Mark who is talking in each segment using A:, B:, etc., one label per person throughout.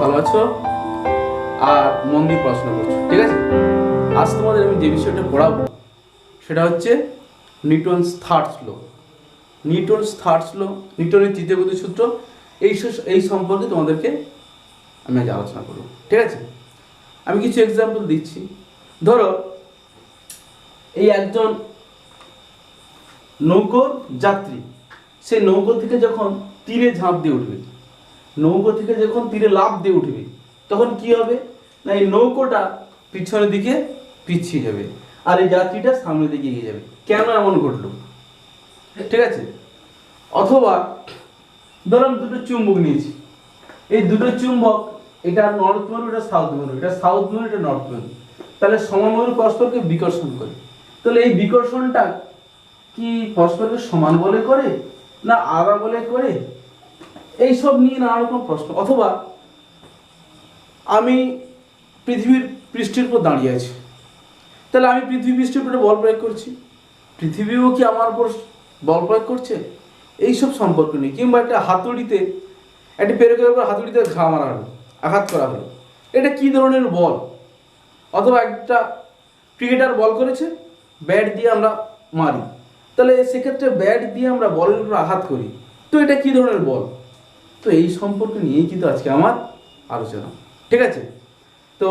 A: ভালো আছো আর মন দিয়ে পড়াশোনা করছো, ঠিক আছে? আজ তোমাদের আমি যে বিষয়টা পড়াবো সেটা হচ্ছে নিউটনস থার্ড ল। নিউটনের তৃতীয় গতির সূত্র, এই সম্পর্কে তোমাদেরকে আমি আজ আলোচনা করবো, ঠিক আছে? আমি কিছু এক্সাম্পল দিচ্ছি। ধরো এই একজন নৌকোর যাত্রী, সে নৌকো থেকে যখন তীরে ঝাঁপ দিয়ে উঠবে, লাফ দিয়ে উঠবে, তখন কি হবে না, এই নৌকোটা পিছনের দিকে পিছিয়ে যাবে আর এই যাত্রীটা সামনের দিকে এগিয়ে যাবে। কেন এমন ঘটলো, ঠিক আছে? অথবা ধরুন দুটো চুম্বক নিয়েছি, এই দুটো চুম্বক, এটা নর্থ মেরু, এটা সাউথ মেরু, এটা সাউথ মেরু, এটা নর্থ মেরু, তাহলে সমমেরু পরস্পরকে বিকর্ষণ করে। তাহলে এই বিকর্ষণটা কি পরস্পরকে সমান বলে করে না আলাদা বলে করে, এইসব নিয়ে নানা রকম প্রশ্ন। অথবা আমি পৃথিবীর পৃষ্ঠের উপর দাঁড়িয়ে আছি, তাহলে আমি পৃথিবী পৃষ্ঠের উপরে বল প্রয়োগ করছি, পৃথিবীও কি আমার উপর বল প্রয়োগ করছে, এইসব সম্পর্ক নেই। কিংবা একটা হাতুড়িতে, একটা পেরেকের উপর হাতুড়িতে ঘা মারা হলো, আঘাত করা হলো, এটা কি ধরনের বল? অথবা একটা ক্রিকেটার বল করেছে, ব্যাট দিয়ে আমরা মারি, তাহলে সেক্ষেত্রে ব্যাট দিয়ে আমরা বলের উপর আঘাত করি, তো এটা কি ধরনের বল? তো এই সম্পর্কে নিয়েই কিন্তু আজকে আমার আলোচনা, ঠিক আছে? তো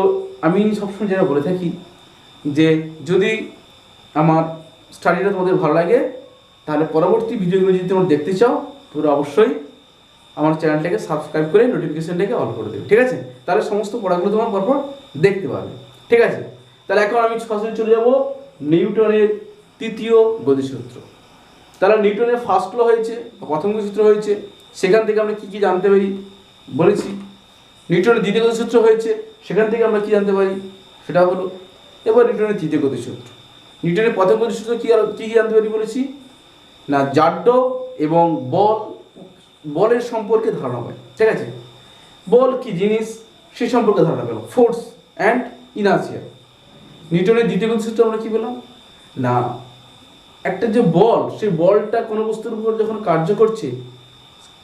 A: আমি সবসময় যেটা বলে থাকি যে যদি আমার স্টাডিটা তোমাদের ভালো লাগে, তাহলে পরবর্তী ভিডিওগুলো যদি তোমরা দেখতে চাও, তোমরা অবশ্যই আমার চ্যানেলটাকে সাবস্ক্রাইব করে নোটিফিকেশনটাকে অন করে দেবে, ঠিক আছে? তাহলে সমস্ত পড়াগুলো তোমার পরপর দেখতে পারবে, ঠিক আছে? তাহলে এখন আমি সরাসরি চলে যাব নিউটনের তৃতীয় গতিসূত্র। তাহলে নিউটনের ফার্স্ট ল হয়েছে, প্রথম গতিসূত্র হয়েছে, সেখান থেকে আমরা কী কী জানতে পারি বলেছি। নিউটনের দ্বিতীয় গতিসূত্র হয়েছে, সেখান থেকে আমরা কী জানতে পারি সেটা হলো। এবার নিউটনের তৃতীয় গতিসূত্র, নিউটনের প্রথম গতিসূত্র কী কী জানতে পারি বলেছি না, জাড্য এবং বলের সম্পর্কে ধারণা পাই, ঠিক আছে? বল কি জিনিস সে সম্পর্কে ধারণা পেলাম, ফোর্স অ্যান্ড ইনার্সিয়া। নিউটনের দ্বিতীয় গতিসূত্র আমরা কি পেলাম না, একটা যে বল, সেই বলটা কোনো বস্তুর উপর যখন কার্য করছে,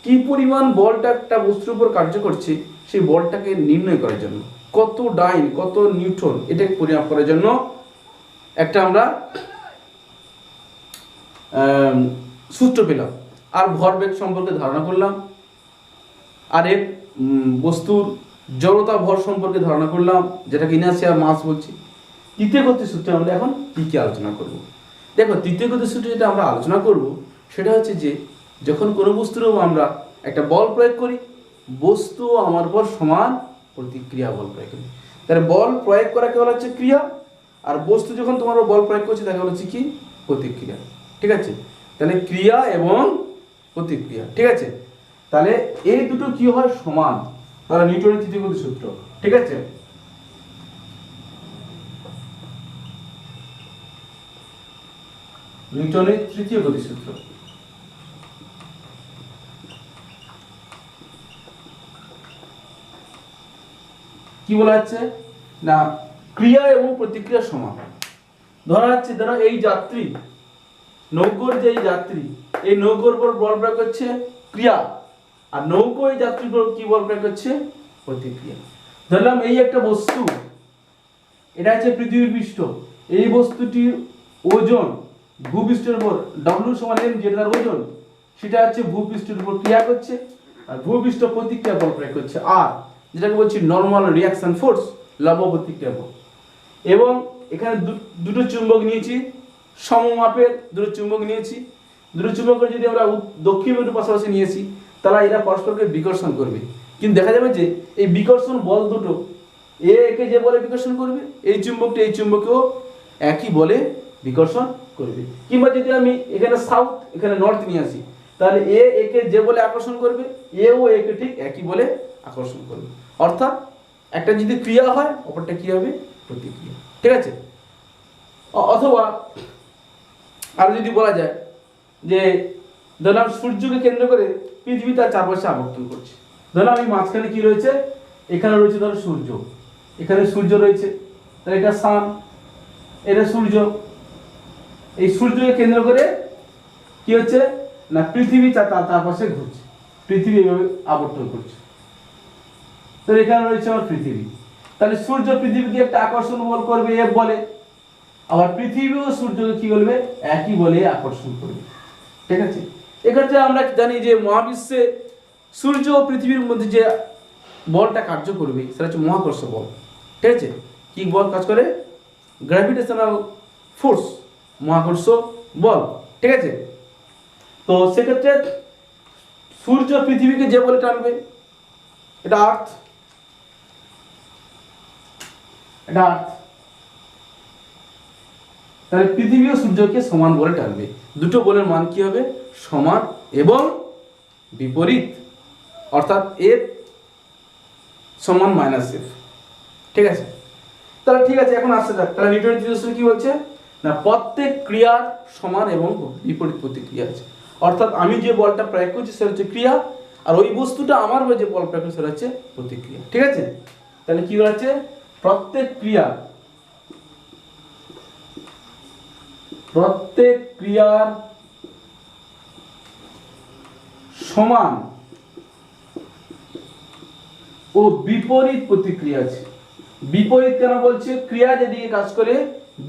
A: কি পরিমাণ বলটা একটা বস্তুর উপর কার্য করছে, সেই বলটাকে নির্ণয় করার জন্য কত ডাইন কত নিউটন, এটাকে পরিমাপ করার জন্য একটা আমরা সূত্র পেলাম। আর ভরবেগ সম্পর্কে ধারণা করলাম, আর এর বস্তুর জড়তা ভর সম্পর্কে ধারণা করলাম, যেটাকে ইনার্সিয়া মাস বলছি। তৃতীয় গতির সূত্রে আমরা এখন কী কী আলোচনা করব। দেখো, তৃতীয় গতির সূত্রে যেটা আমরা আলোচনা করব সেটা হচ্ছে যে যখন কোনো বস্তুর উপর আমরা একটা বল প্রয়োগ করি, বস্তু আমার উপর সমান প্রতিক্রিয়া বল প্রয়োগ করি। তাহলে বল প্রয়োগ করাকে বলা হচ্ছে ক্রিয়া, আর বস্তু যখন তোমার বল প্রয়োগ করছে তাকে বলা হচ্ছে কি, প্রতিক্রিয়া, ঠিক আছে? তাহলে ক্রিয়া এবং প্রতিক্রিয়া, ঠিক আছে? তাহলে এই দুটো কি হয়, সমান। তাহলে নিউটনের তৃতীয় গতির সূত্র, ঠিক আছে? নিউটনের তৃতীয় গতিসূত্র কি বলা হচ্ছে না, ক্রিয়া এবং প্রতিক্রিয়া সমান। ধরা যাচ্ছে, ধরো এই যাত্রী, নৌকোর যে যাত্রী, এই নৌকোর উপর বল প্রয়োগ করছে ক্রিয়া, আর নৌকো এই যাত্রীর উপর কি বল প্রয়োগ করছে, প্রতিক্রিয়া। ধরলাম এই একটা বস্তু, এটা হচ্ছে পৃথিবীর পৃষ্ঠ, এই বস্তুটির ওজন ভূপৃষ্ঠের উপর W = m, যেটা তার ওজন, সেটা হচ্ছে ভূপৃষ্ঠের উপর ক্রিয়া করছে, আর ভূপৃষ্ঠ প্রতিক্রিয়া বল প্রয়োগ করছে, আর যেটাকে বলছি নরমাল রিঅ্যাকশন ফোর্স, লম্ব প্রতিক্রিয়া বল। এবং এখানে দুটো চুম্বক নিয়েছি, সমমাপের দুটো চুম্বক নিয়েছি, দুটো চুম্বকের যদি আমরা দক্ষিণ মেরুর পাশাপাশি নিয়েছি, তাহলে এরা পরস্পরকে বিকর্ষণ করবে। কিন্তু দেখা যাবে যে এই বিকর্ষণ বল দুটো, একে যে বলে বিকর্ষণ করবে, এই চুম্বকটা এই চুম্বকেও একই বলে বিকর্ষণ করবে। কিংবা যদি আমি এখানে সাউথ এখানে নর্থ নিয়ে আসি, তাহলে একে যে বলে আকর্ষণ করবে, এও একে ঠিক একই বলে আকর্ষণ করবে। অর্থাৎ একটা যদি ক্রিয়া হয়, অপরটা কি হবে, প্রতিক্রিয়া, ঠিক আছে? অথবা আর যদি বলা যায় যে ধরলাম সূর্যকে কেন্দ্র করে পৃথিবী তার চারপাশে আবর্তন করছে, ধরলাম আমি মাঝখানে কি রয়েছে, এখানে রয়েছে ধরো সূর্য, এখানে সূর্য রয়েছে, তাহলে এটা সান, এটা সূর্য। এই সূর্যকে কেন্দ্র করে কি হচ্ছে না, পৃথিবী তার পাশে ঘুরছে, পৃথিবী এভাবে আবর্তন করছে। তো এখানে রয়েছে আমার পৃথিবী। তাহলে সূর্য পৃথিবীকে একটা আকর্ষণ বল করবে এফ বলে, আবার পৃথিবীও সূর্যকে কি বলবে, একই বলে আকর্ষণ করবে। ঠিক আছে, এক্ষেত্রে আমরা জানি যে মহাবিশ্বে সূর্য ও পৃথিবীর মধ্যে যে বলটা কার্য করবে সেটা হচ্ছে মহাকর্ষ বল। ঠিক আছে, কি বল কাজ করে, গ্র্যাভিটেশনাল ফোর্স, মহাকর্ষ বল। ঠিক আছে, তো সেক্ষেত্রে সূর্য পৃথিবীকে যে বলে টানবে, এটা আর্থ, এটা আর্থ, তাহলে পৃথিবীও সূর্যকে সমান বলে টানবে। দুটো বলের মান কি হবে, সমান এবং বিপরীত, অর্থাৎ এফ সমান মাইনাস এফ। ঠিক আছে, তাহলে ঠিক আছে, এখন আসছে যাক, তাহলে নিউটনের তৃতীয় সূত্র কি বলছে না, প্রত্যেক ক্রিয়ার সমান এবং বিপরীত প্রতিক্রিয়া আছে। অর্থাৎ আমি যে বলটা প্রয়োগ করছি সেটা হচ্ছে ক্রিয়া, আর ওই বস্তুটা আমার যে বল প্রয়োগ করছে সেটা হচ্ছে প্রতিক্রিয়া। ঠিক আছে, তাহলে কি হচ্ছে, প্রত্যেক ক্রিয়ার সমান ও বিপরীত প্রতিক্রিয়া আছে। বিপরীত কেন বলছে, ক্রিয়া যেদিকে কাজ করে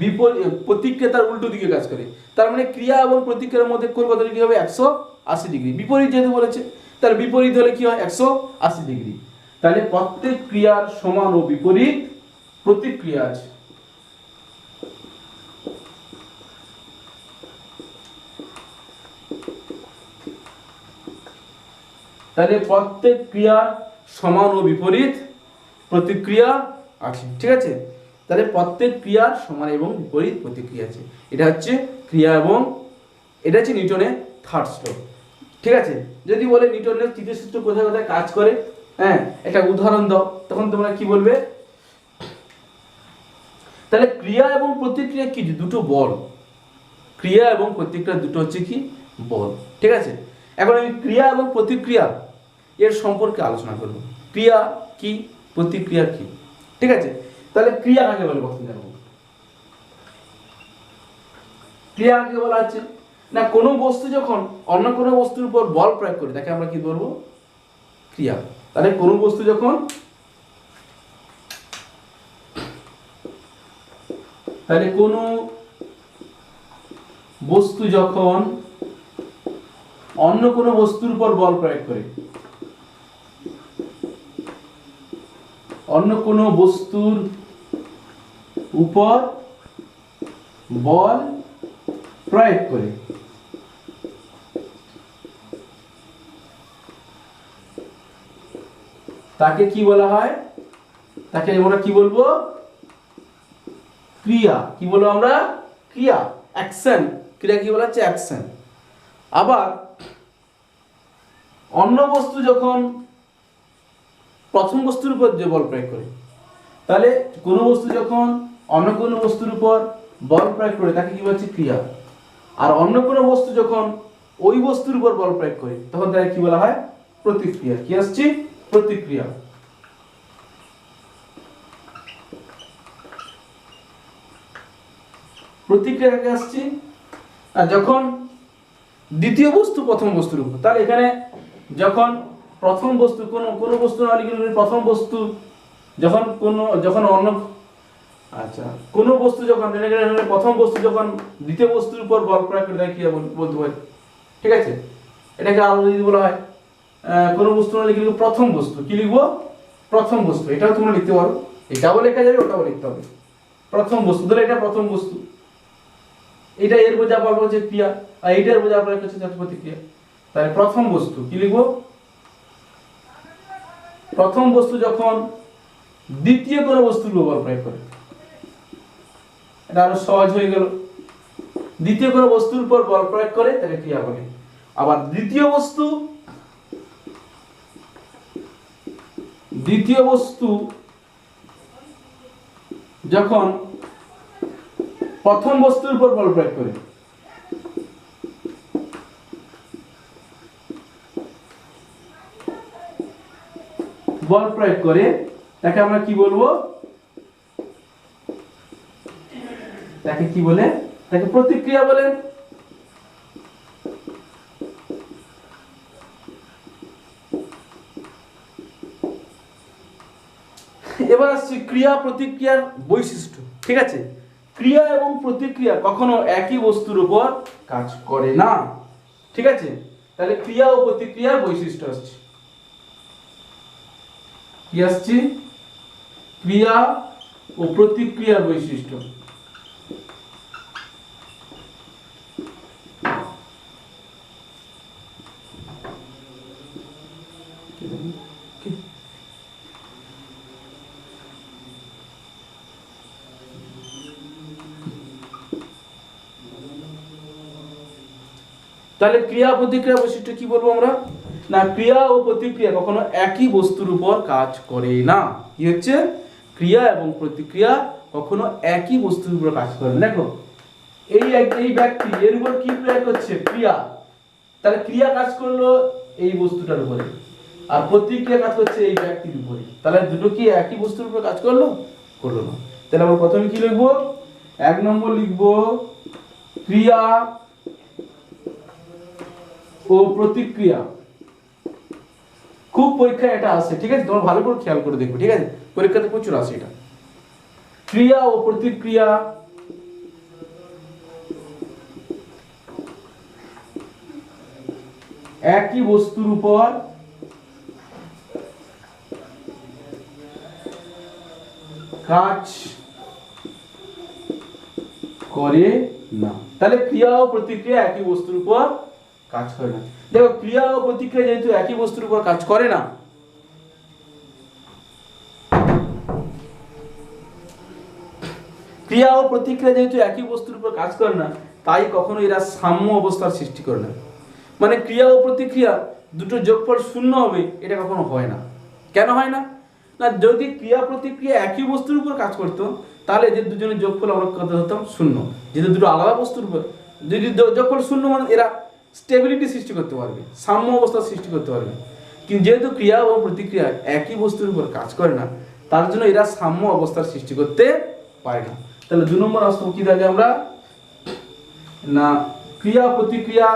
A: বিপরীত প্রতিক্রিয়া তার উল্টো দিকে কাজ করে। তার মানে ক্রিয়া এবং প্রতিক্রিয়ার মধ্যে কোণ কত ডিগ্রি হবে, 180 ডিগ্রি। বিপরীত যেহেতু বলেছে, তার বিপরীত হলে কি হয়, 180 ডিগ্রি। তাহলে প্রত্যেক ক্রিয়ার সমান ও বিপরীত প্রতিক্রিয়া আছে। তাহলে প্রত্যেক ক্রিয়ার সমান ও বিপরীত প্রতিক্রিয়া আছে। ঠিক আছে, তাহলে প্রত্যেক ক্রিয়ার সমান এবং বিপরীত প্রতিক্রিয়া আছে। এটা হচ্ছে ক্রিয়া এবং এটা হচ্ছে নিউটনের থার্ড ল। ঠিক আছে, যদি বলে নিউটনের তৃতীয় সূত্র কোথায় কোথায় কাজ করে, হ্যাঁ একটা উদাহরণ দাও, তখন তোমরা কি বলবে, তাহলে ক্রিয়া এবং প্রতিক্রিয়া কি, দুটো বল, ক্রিয়া এবং প্রতিক্রিয়া দুটো হচ্ছে কি বল। ঠিক আছে, এখন আমি ক্রিয়া এবং প্রতিক্রিয়া এর সম্পর্কে আলোচনা করব, ক্রিয়া কি প্রতিক্রিয়া কি। ঠিক আছে, তাহলে ক্রিয়া কাকে বলে প্রথমে জানবো। ক্রিয়া কাকে বলা হচ্ছে না, কোনো বস্তু যখন অন্য কোনো বস্তুর উপর বল প্রয়োগ করে তাকে আমরা কি বলবো, ক্রিয়া। তাহলে কোনো বস্তু যখন অন্য কোনো বস্তুর উপর বল প্রয়োগ করে, অন্য কোনো বস্তুর উপর বল প্রয়োগ করে, তাকে কি বলা হয়, তাকে আমরা কি বলবো, ক্রিয়া। কি বলবো আমরা, ক্রিয়া, অ্যাকশন। ক্রিয়া কি বলা হচ্ছে, অ্যাকশন। আবার অন্য বস্তু যখন প্রথম বস্তুর উপর যে বল প্রয়োগ করে, তাহলে কোনো বস্তু যখন অন্য কোনো বস্তুর উপর বল প্রয়োগ করে তাকে কি বলছে, ক্রিয়া। আর অন্য কোনো বস্তু যখন ওই বস্তুর উপর বল প্রয়োগ করে তখন তাকে কি বলা হয়, প্রতিক্রিয়া। কি আসছে, প্রতিক্রিয়া। প্রতিক্রিয়া কাকে আসছে, আর যখন দ্বিতীয় বস্তু প্রথম বস্তুর উপর, তাহলে এখানে যখন প্রথম বস্তু কোনো বস্তু না হলে প্রথম বস্তু যখন অন্য কোনো বস্তু যখন প্রথম বস্তু যখন দ্বিতীয় বস্তুর উপর বল প্রয়োগ করে তাকে কি বলতে পারি। ঠিক আছে, এটাকে আরো যদি বলা হয় কোনো বস্তু না লিখে প্রথম বস্তু, কি লিখবো, প্রথম বস্তু। এটাও তোমরা লিখতে পারো, এটাও লেখা যাবে ওটাও লিখতে হবে। প্রথম বস্তু, ধরো এটা প্রথম বস্তু, এটা এর বোঝা বল হচ্ছে ক্রিয়া, আর এইটার বোঝা প্রয়োগ হচ্ছে প্রতিক্রিয়া। তাহলে প্রথম বস্তু কি লিখবো, প্রথম বস্তু যখন দ্বিতীয় কোনো বস্তুর উপর বল প্রয়োগ করে, এটা আরো সহজ হয়ে গেল। দ্বিতীয় কোনো বস্তুর উপর বল প্রয়োগ করে তাকে ক্রিয়া বলে। আবার দ্বিতীয় বস্তু যখন প্রথম বস্তুর উপর বল প্রয়োগ করে, তাকে আমরা কি বলবো, তাকে কি বলে, তাকে প্রতিক্রিয়া বলে। আসছি ক্রিয়া প্রতিক্রিয়ার বৈশিষ্ট্য। ঠিক আছে, ক্রিয়া এবং প্রতিক্রিয়া কখনো একই বস্তুর উপর কাজ করে না। ঠিক আছে, তাহলে ক্রিয়া ও প্রতিক্রিয়ার বৈশিষ্ট্য আসছে, কি আসছে? ক্রিয়া ও প্রতিক্রিয়ার বৈশিষ্ট্য। তাহলে ক্রিয়া প্রতিক্রিয়া বৈশিষ্ট্য কি বলবো আমরা? না, ক্রিয়া ও প্রতিক্রিয়া কখনো একই বস্তুর উপর কাজ করে না। কি হচ্ছে? ক্রিয়া এবং প্রতিক্রিয়া কখনো একই বস্তুর উপর কাজ করে না। দেখো, এই ব্যক্তি এর উপর কি প্রয়োগ করছে? ক্রিয়া। তাহলে ক্রিয়া কাজ করলো এই বস্তুটার উপরে, আর প্রতিক্রিয়া কাজ করছে এই ব্যক্তির উপরে। তাহলে দুটো কি একই বস্তুর উপর কাজ করলো? করলো না। তাহলে আমরা প্রথমে কি লিখবো? 1 নম্বর লিখবো ক্রিয়া ও প্রতিক্রিয়া। খুব পরীক্ষায় এটা আসে, ঠিক আছে, তোমরা ভালো করে খেয়াল করে দেখবে। ঠিক আছে, পরীক্ষাতে প্রচুর আসে এটা। ক্রিয়া ও প্রতিক্রিয়া একই বস্তুর উপর কাজ করে না। তাহলে ক্রিয়া ও প্রতিক্রিয়া একই বস্তুর উপর কাজ করে না। দেখো, ক্রিয়া ও প্রতিক্রিয়া যেহেতু একই বস্তুর উপর কাজ করে না, ক্রিয়া ও প্রতিক্রিয়া যেহেতু একই বস্তুর উপর কাজ করে না, তাই কখনো এরা সাম্য অবস্থার সৃষ্টি করে না। মানে ক্রিয়া ও প্রতিক্রিয়া দুটো যোগফল শূন্য হবে, এটা কখনো হয় না। কেন হয় না? না, যদি ক্রিয়া প্রতিক্রিয়া একই বস্তুর উপর কাজ করতো, তাহলে যে দুজনের যোগফল আমরা কত ধরতাম? শূন্য। যেহেতু দুটো আলাদা বস্তুর উপর যদি যোগফল শূন্য, মানে এরা স্টেবিলিটি সৃষ্টি করতে পারবে, সাম্য অবস্থার সৃষ্টি করতে পারবে। কিন্তু যেহেতু ক্রিয়া ও প্রতিক্রিয়া একই বস্তুর উপর কাজ করে না, তার জন্য এরা সাম্য অবস্থার সৃষ্টি করতে পারে না। তাহলে 2 নম্বর অস্ত্র কি থাকে আমরা? না, ক্রিয়া প্রতিক্রিয়া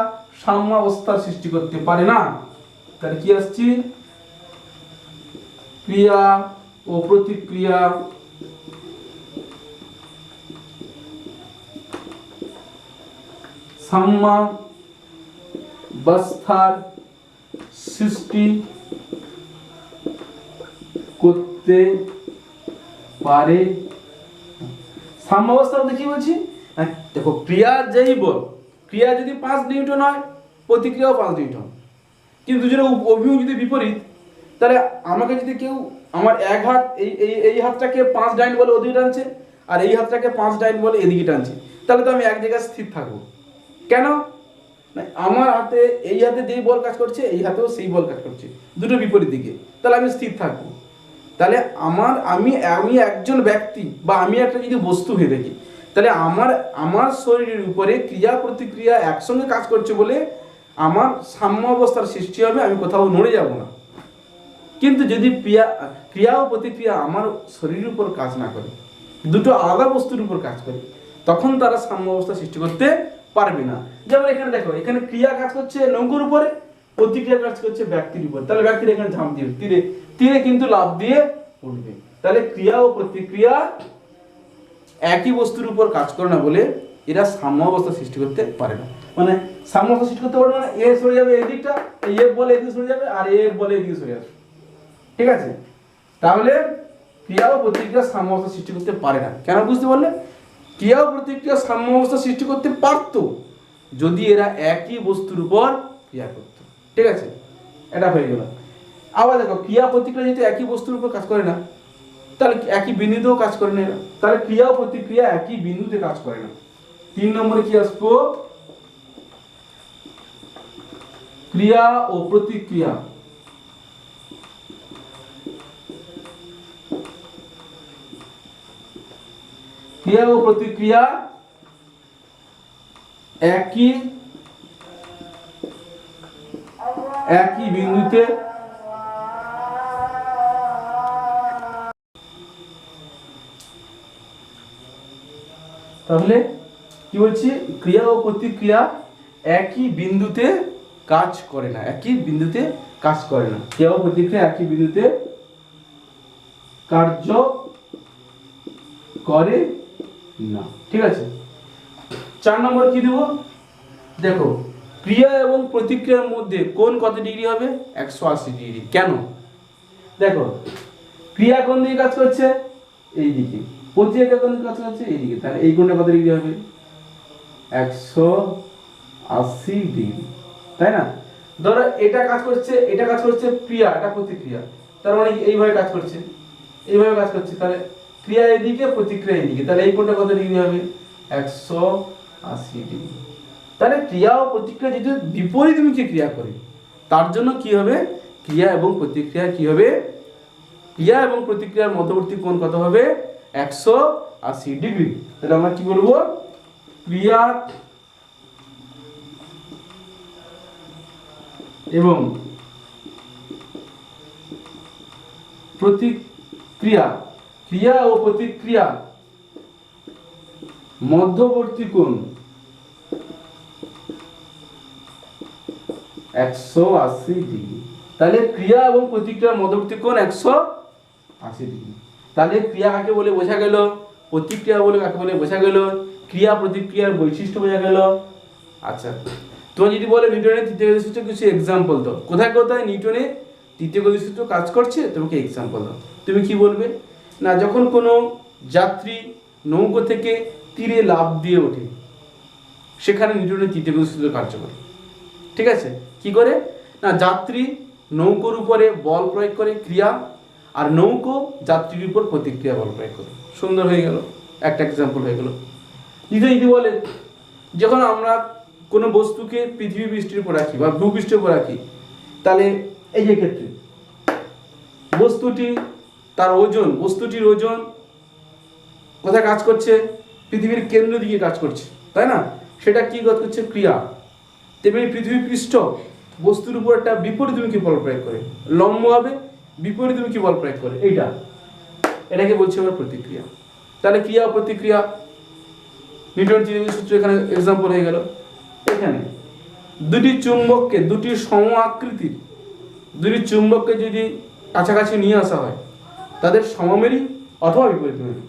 A: সাম্য অবস্থার সৃষ্টি করতে পারে না। তাহলে কি আসছে? ক্রিয়া ও প্রতিক্রিয়া সাম্যাবস্থার সৃষ্টি করতে পারে। সাম্যাবস্থা বলতে কি বলছি? দেখো, ক্রিয়ার যেই বল, ক্রিয়া যদি 5 নিউটন হয়, প্রতিক্রিয়াও 5 নিউটন, কিন্তু দুজনের অভিমুখ যদি বিপরীত, তাহলে আমাকে যদি কেউ আমার এক হাত এই হাতটাকে 5 ডাইন বলে ওদিকে টানছে, আর এই হাতটাকে 5 ডাইন বলে এদিকে টানছে, তাহলে তো আমি এক জায়গায় স্থির থাকবো। কেন? না, আমার হাতে এই হাতে যেই বল কাজ করছে, এই হাতেও সেই বল কাজ করছে, দুটো বিপরীত দিকে, তাহলে আমি স্থির থাকবো। তাহলে আমি একজন ব্যক্তি বা আমি একটা যদি বস্তু হয়ে থাকি, তাহলে আমার শরীরের উপরে ক্রিয়া প্রতিক্রিয়া একসঙ্গে কাজ করছে বলে আমার সাম্য অবস্থার সৃষ্টি হবে, আমি কোথাও নড়ে যাব না। কিন্তু যদি ক্রিয়া ও প্রতিক্রিয়া আমার শরীরের উপর কাজ না করে, দুটো আলাদা বস্তুর উপর কাজ করে, তখন তারা সাম্য অবস্থা সৃষ্টি করতে পারবে না। যেমন এখানে দেখো, এখানে ক্রিয়া কাজ করছে নৌকোর উপরে, প্রতিক্রিয়া কাজ করছে ব্যক্তির উপর। তাহলে ব্যক্তির এখানে ঝাঁপ দিয়ে তীরে কিন্তু লাফ দিয়ে উঠবে। তাহলে ক্রিয়া ও প্রতিক্রিয়া একই বস্তুর উপর কাজ করে না বলে এরা সাম্য অবস্থা সৃষ্টি করতে পারে না। মানে সাম্য অবস্থা সৃষ্টি করতে পারে না, এ সরে যাবে এই দিকটা, এ বলে এদিকে সরে যাবে, আর এ বলে এদিকে সরে যাবে। ঠিক আছে, তাহলে ক্রিয়া ও প্রতিক্রিয়া সাম্য অবস্থা সৃষ্টি করতে পারে না। কেন? বুঝতে পারলে? ক্রিয়া ও প্রতিক্রিয়া সাম্য অবস্থা সৃষ্টি করতে পারতো যদি এরা একই বস্তুর উপর ক্রিয়া করতো। ঠিক আছে, এটা হয়ে গেল। আবার দেখো, ক্রিয়া প্রতিক্রিয়া যেহেতু একই বস্তুর উপর কাজ করে না, তাহলে একই বিন্দুতেও কাজ করে না এরা। তাহলে ক্রিয়া ও প্রতিক্রিয়া একই বিন্দুতে কাজ করে না। 3 নম্বরে কি আসবো? ক্রিয়া ও প্রতিক্রিয়া ক্রিয়া ও প্রতিক্রিয়া একই বিন্দুতে তাহলে কি বলছি? ক্রিয়া ও প্রতিক্রিয়া একই বিন্দুতে কাজ করে না, একই বিন্দুতে কাজ করে না। ক্রিয়া ও প্রতিক্রিয়া একই বিন্দুতে কার্য করে না। ঠিক আছে, 4 নম্বর কি দেব, দেখো ক্রিয়া এবং প্রতিক্রিয়ার মধ্যে কোণ কত ডিগ্রি হবে, 180 ডিগ্রি। কেন, দেখো ক্রিয়া কোন দিকে কাজ করছে, এই দিকে, প্রতিক্রিয়া কোন দিকে কাজ করছে, এই দিকে, তাহলে এই কোণটা কত ডিগ্রি হবে, 180 ডিগ্রি, তাই না? ধরো এটা কাজ করছে ক্রিয়া, এটা প্রতিক্রিয়া, তার মানে এইভাবে কাজ করছে, এইভাবে কাজ করছে, তাহলে ক্রিয়া এদিকে, প্রতিক্রিয়া এদিকে, তাহলে এই কোণটা কত ডিগ্রি হবে, 180 ডিগ্রি। তাহলে ক্রিয়া ও প্রতিক্রিয়া যদি বিপরীতমুখী ক্রিয়া করে, তার জন্য কি হবে, ক্রিয়া এবং প্রতিক্রিয়া কি হবে, ক্রিয়া এবং প্রতিক্রিয়ার মধ্যবর্তী কোণ কত হবে, 180 ডিগ্রি। তাহলে আমরা কি বলবো, ক্রিয়া এবং প্রতিক্রিয়া, ক্রিয়া ও প্রতিক্রিয়া মধ্যবর্তী কোণ 180 ডিগ্রি। তাহলে ক্রিয়া এবং প্রতিক্রিয়ার মধ্যবর্তী কোণ 180 ডিগ্রি। তাহলে ক্রিয়া কাকে বলে বোঝা গেল, প্রতিক্রিয়া বলে কাকে বলে বোঝা গেল, ক্রিয়া প্রতিক্রিয়ার বৈশিষ্ট্য বোঝা গেল। আচ্ছা, তুমি যদি বলে নিউটনের তৃতীয় গতির সূত্র কিছু এক্সাম্পল দাও, কোথায় কোথায় নিউটনের তৃতীয় গতির সূত্র কাজ করছে তোমাকে এক্সাম্পল দাও, তুমি কি বলবে, না যখন কোনো যাত্রী নৌকো থেকে তীরে লাফ দিয়ে ওঠে, সেখানে নিউটনের তৃতীয় গতির সূত্র কার্যকর। ঠিক আছে, কি করে, না যাত্রী নৌকোর উপরে বল প্রয়োগ করে ক্রিয়া, আর নৌকো যাত্রীর উপর প্রতিক্রিয়া বল প্রয়োগ করে। সুন্দর হয়ে গেল, একটা এক্সাম্পল হয়ে গেল। যদি বলে যখন আমরা কোনো বস্তুকে পৃথিবী পৃষ্ঠের উপর রাখি বা ভূপৃষ্ঠের উপর রাখি, তাহলে এই যে ক্ষেত্রে বস্তুটির ওজন কোথায় কাজ করছে, পৃথিবীর কেন্দ্র দিকে কাজ করছে, তাই না? সেটা কি কাজ করছে, ক্রিয়া। তেমনি পৃথিবী পৃষ্ঠ বস্তুর উপর একটা বিপরীতমুখী বল প্রয়োগ করে, লম্বভাবে বিপরীতমুখী বল প্রয়োগ করে, এটাকে বলছে আমরা প্রতিক্রিয়া। তাহলে ক্রিয়া ও প্রতিক্রিয়া নিউটন তৃতীয় গতির সূত্র এখানে এক্সাম্পল হয়ে গেল। এখানে দুটি চুম্বককে, দুটি সম আকৃতির দুটি চুম্বককে যদি কাছাকাছি নিয়ে আসা হয়, তাদের সমমেরী অথবা বিপরীতমেরী।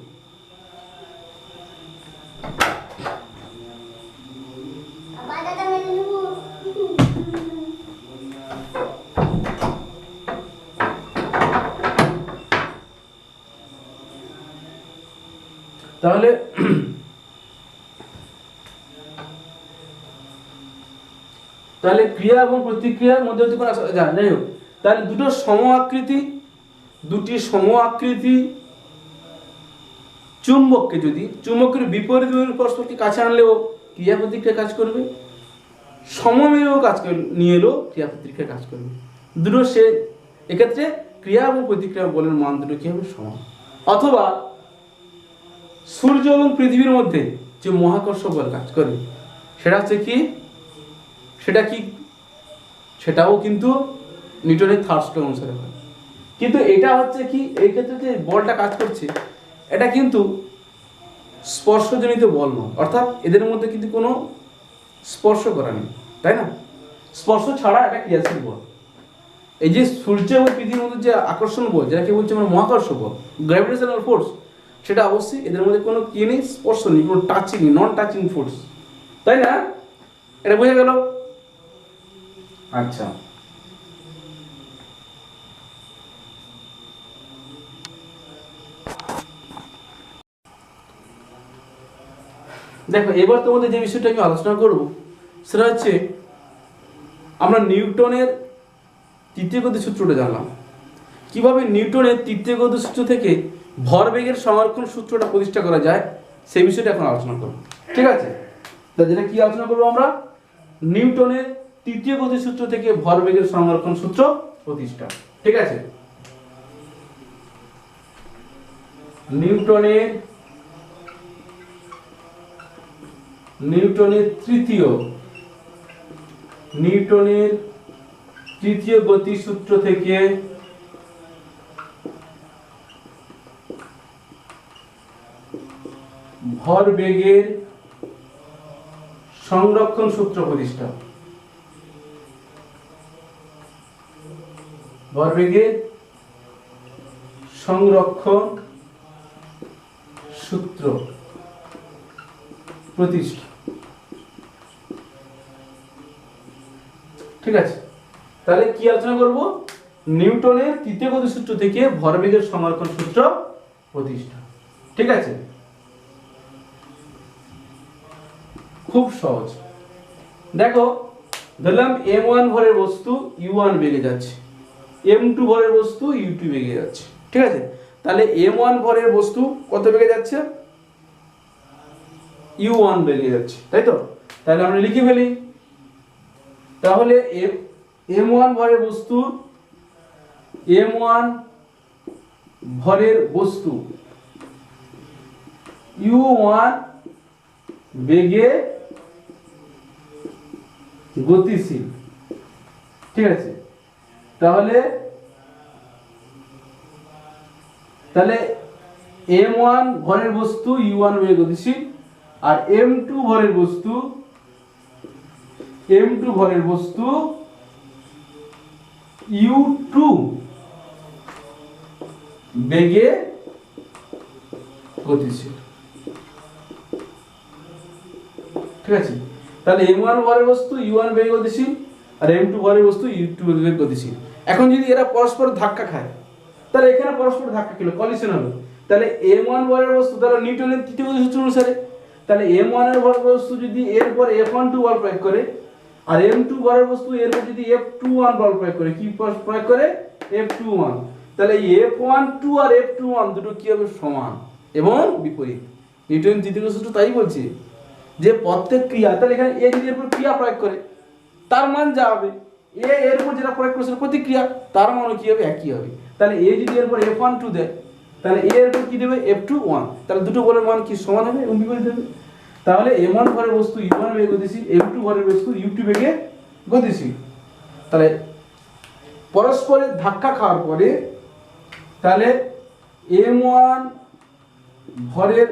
A: তাহলে ক্রিয়া এবং প্রতিক্রিয়ার মধ্যে কোনো যাই হোক, তাহলে দুটি সম আকৃতি চুম্বককে যদি চুম্বকের বিপরীত পরস্পরকে কাছে আনলেও ক্রিয়া প্রতিক্রিয়া কাজ করবে, সমমেরও কাজ নিয়ে এলেও ক্রিয়া প্রতিক্রিয়া কাজ করবে। দুটো সে এক্ষেত্রে ক্রিয়া এবং প্রতিক্রিয়া বলের মান দুটো কি হবে, সমান। অথবা সূর্য এবং পৃথিবীর মধ্যে যে মহাকর্ষ বল কাজ করে, সেটাও কিন্তু নিউটনের থার্ড ল অনুসারে হয়। কিন্তু এটা হচ্ছে কি, এই ক্ষেত্রে যে বলটা কাজ করছে, এটা কিন্তু স্পর্শজনিত বল নয়, অর্থাৎ এদের মধ্যে কিন্তু কোনো স্পর্শ করা নেই, তাই না? স্পর্শ ছাড়া এটা ক্রিয়াশীল বল। এই যে সূর্য এবং পৃথিবীর মধ্যে যে আকর্ষণ বল, যেটাকে বলছে আমরা মহাকর্ষ বল, গ্র্যাভিটেশনাল ফোর্স, সেটা অবশ্যই এদের মধ্যে কোনো কি নেই, স্পর্শ নেই, কোনো টাচিং, নন টাচিং ফোর্স, তাই না? এটা বোঝা গেল। আচ্ছা, দেখো এবার তোমাদের যে বিষয়টা আমি আলোচনা করব, সেটা হচ্ছে আমরা নিউটনের তৃতীয় গতি সূত্রটা জানলাম, কিভাবে নিউটনের তৃতীয় গতি সূত্র থেকে ভরবেগের সংরক্ষণ সূত্রটা প্রতিষ্ঠা করা যায়, সেই বিষয়টা এখন আলোচনা করব। ঠিক আছে, তা যেটা কি আলোচনা করবো আমরা, নিউটনের তৃতীয় গতি সূত্র থেকে ভরবেগের সংরক্ষণ সূত্র প্রতিষ্ঠা। ঠিক আছে, নিউটনের তৃতীয় গতি সূত্র থেকে ভরবেগের সংরক্ষণ সূত্র প্রতিষ্ঠা। ভরবেগের সংরক্ষণ সূত্র প্রতিষ্ঠা। ঠিক আছে, তাহলে কি আলোচনা করব? নিউটনের তৃতীয় গতিসূত্র থেকে ভরবেগের সংরক্ষণ সূত্র প্রতিষ্ঠা। ঠিক আছে, খুব সহজ। দেখো, ধরলাম m1 ভরের বস্তু u1 বেগে যাচ্ছে, m2 ভরের বস্তু u2 বেগে যাচ্ছে। ঠিক আছে, তাহলে m1 ভরের বস্তু কত বেগে যাচ্ছে? u1 বেগে যাচ্ছে, তাই তো? তাহলে আমরা লিখে ফেলি। তাহলে m1 ভরের বস্তু m1 ভরের বস্তু u1 বেগে গতিশীল। ঠিক আছে, তাহলে m1 ভরের বস্তু u1 বেগে গতিশীল, আর m2 ভরের বস্তু u2 বেগে গতিশীল। ঠিক আছে, তাহলে m1 ভরের বস্তু u1 বেগে গতিশীল আর m2 ভরের বস্তু u2 বেগে গতিশীল। এখন যদি এরা পরস্পর ধাক্কা খায়, তাহলে এখানে পরস্পর ধাক্কা খেলে কলিশন হবে। তাহলে m1 ভরের বস্তু, তাহলে নিউটনের তৃতীয় গতিসূত্র অনুসারে, তাহলে m1 এর ভরের বস্তু যদি এর পর f12 বল প্রয়োগ করে, আর m2 ভরের বস্তু এর পর যদি f21 বল প্রয়োগ করে, কি প্রয়োগ করে? f21। তাহলে f12 আর f21 দুটো কি হবে? সমান এবং বিপরীত। নিউটনের তৃতীয় গতিসূত্র তাই বলছে যে প্রত্যেক ক্রিয়া, তাহলে এখানে এ যদি এর উপর ক্রিয়া প্রয়োগ করে, তার মান যা হবে, এ এর উপর যেটা প্রয়োগ করেছে প্রতিক্রিয়া, তার মানও কি হবে? একই হবে। তাহলে এ যদি এর উপর f12 দেয়, তাহলে এ এর উপর কি দেবে? f21। তাহলে দুটো বলের মান কি সমান হবে এবং বিপরীত হবে। তাহলে m1 ভরের বস্তু u1 বেগে গতিশীল, m2 ভরের বস্তু u2 বেগে গতিশীল। তাহলে পরস্পরের ধাক্কা খাওয়ার পরে, তাহলে m1 ভরের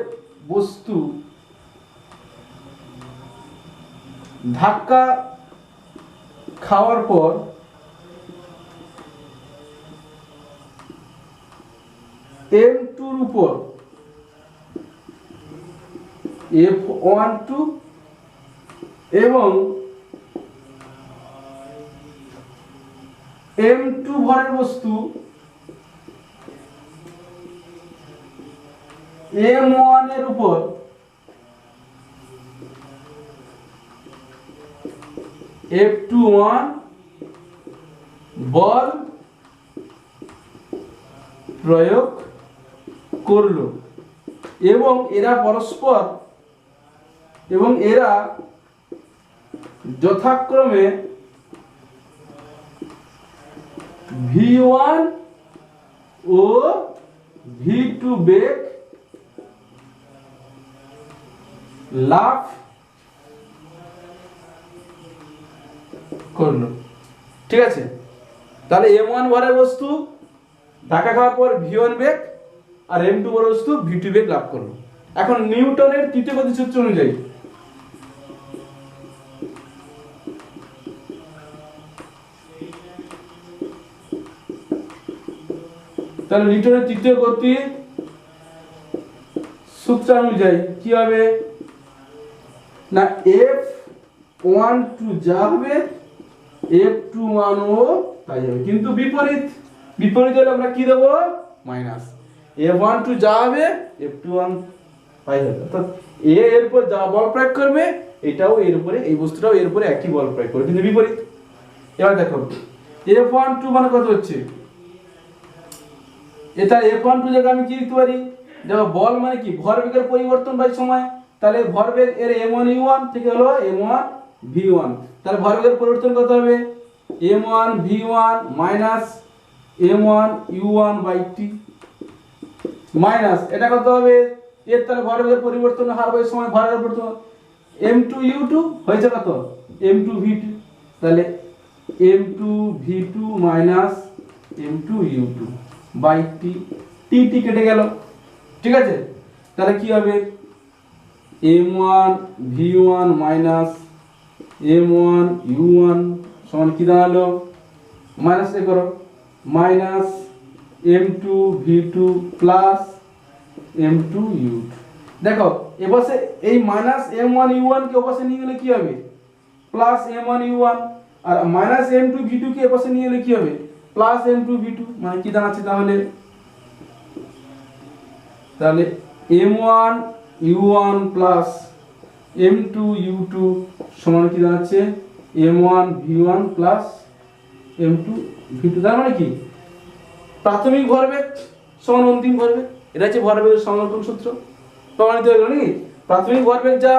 A: বস্তু ধাক্কা খাওয়ার পর m2 এর উপর f12 এবং m2 ভরের বস্তু m1 এর উপর f21 বল প্রয়োগ করলো, এবং এরা যথাক্রমে v1 ও v2 বেগ লাভ করলো। ঠিক আছে, তাহলে m1 ভরের বস্তু ধাক্কা খাওয়ার পর v1 বেগ আর m2 ভরের বস্তু v2 বেগ লাভ করলো। এখন নিউটনের তৃতীয় গতিসূত্র অনুযায়ী, তাহলে নিউটনের তৃতীয় গতির সূত্র অনুযায়ী কি হবে না, f12 যা হবে f21 ও তাই হবে, কিন্তু বিপরীত হলে আমরা কি দেব? মাইনাস। f12 যা হবে f21 তাই হবে। অর্থাৎ এ এর উপর যা বল প্রয়োগ করবে, এটাও এর উপরে, এই বস্তুটাও এর উপরে একই বল প্রয়োগ করবে, কিন্তু বিপরীত। এবার দেখো f12 মানে কত হচ্ছে, এটা f12 জায়গায় আমি কি লিখতে পারি? দেখো, বল মানে কি? ভরবেগের পরিবর্তন বাই সময়। তাহলে ভরবেগ এর m1 u1 থেকে হলো m1 v1। তাহলে ভরবেগের পরিবর্তন কত হবে? m1 v1 minus m1 u1 by t minus এটা কত হবে? এর তাহলে ভরবেগের পরিবর্তন হার বাই সময়, ভরবেগের পরিবর্তন m2 u2 হয়েছে কত? m2 v2। তাহলে m2 v2 minus m2 u2 by t, t কেটে গেল। ঠিক আছে, তাহলে কি হবে? m1 v1 minus m1 u1 সমান কি দাঁড়ালো? মাইনাস এ করো, minus m2 v2 plus m2 u2। দেখো এপাশে এই minus M one U one কে ওপাশে নিয়ে গেলে কি হবে plus M one U one, আর minus M two V two কে এপাশে নিয়ে গেলে কি হবে plus M two V two, মানে কি দাঁড়াচ্ছে তাহলে M one U one plus M two U two সমান কি দাঁড়াচ্ছে M one V one plus M two V two. তার মানে কি প্রাথমিক ভরবেগ সমান অন্তিম ভরবেগ, এটা হচ্ছে ভরবেগের সংরক্ষণ সূত্র, প্রমাণিত হয়ে গেল নাকি। প্রাথমিক ভরবেগ যা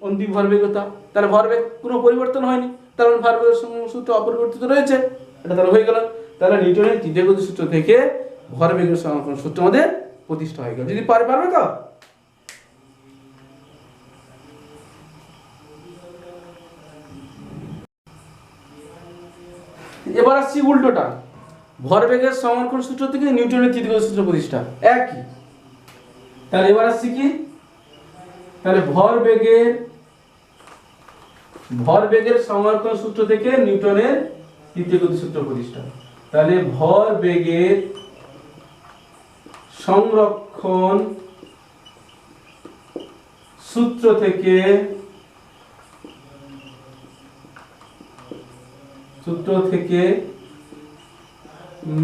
A: অন্তিম ভরবেগ তা, তাহলে ভরবেগ কোনো পরিবর্তন হয়নি, তার মানে ভরবেগের সংরক্ষণ সূত্র অপরিবর্তিত রয়েছে, এটা তাহলে হয়ে গেল। তাহলে নিউটনের তৃতীয় গতি সূত্র থেকে ভরবেগের সংরক্ষণ সূত্র আমাদের প্রতিষ্ঠা হয়ে গেল। যদি পারবে তো এবার আসছি উল্টোটা, ভরবেগের সংরক্ষণ সূত্র থেকে নিউটনের তৃতীয় গতি সূত্র প্রতিষ্ঠা একই। তাহলে এবার আসছি কি, তাহলে ভরবেগের সংরক্ষণ সূত্র থেকে নিউটনের তৃতীয় গতি সূত্র প্রতিষ্ঠা। তাহলে ভরবেগের সংরক্ষণ সূত্র থেকে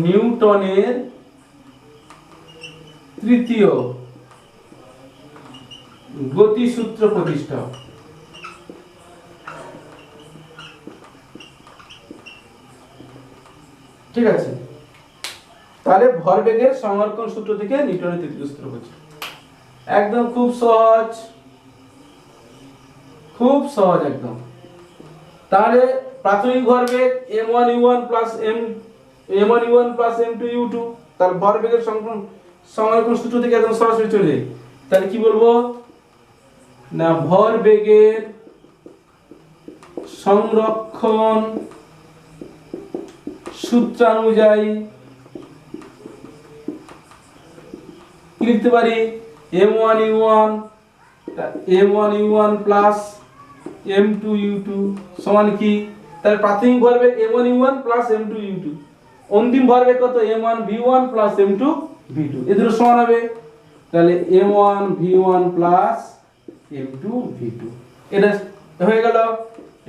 A: নিউটনের তৃতীয় গতিসূত্র প্রতিষ্ঠা। ঠিক আছে, তাহলে ভরবেগের সংরক্ষণ সূত্র থেকে নিউটনের তৃতীয় সূত্র প্রতিষ্ঠা একদম খুব সহজ, খুব সহজ একদম। তাহলে প্রাথমিক ভরবেগ m1 u1 plus m2 u2, তার ভরবেগের সংরক্ষণ সূত্র থেকে একদম সরাসরি চলে যায়। তাহলে কি বলবো না ভরবেগের সংরক্ষণ সূত্রানুযায়ী কি লিখতে পারি m1 u1 plus m2 u2 সমান কি, তাহলে প্রাথমিক ভরবেগ m1 u1 plus m2 u2, অন্তিম ভরবেগ কত m1 v1 plus m2 v2, এই দুটো সমান হবে। তাহলে m1 v1 plus m2 v2 এটা হয়ে গেল।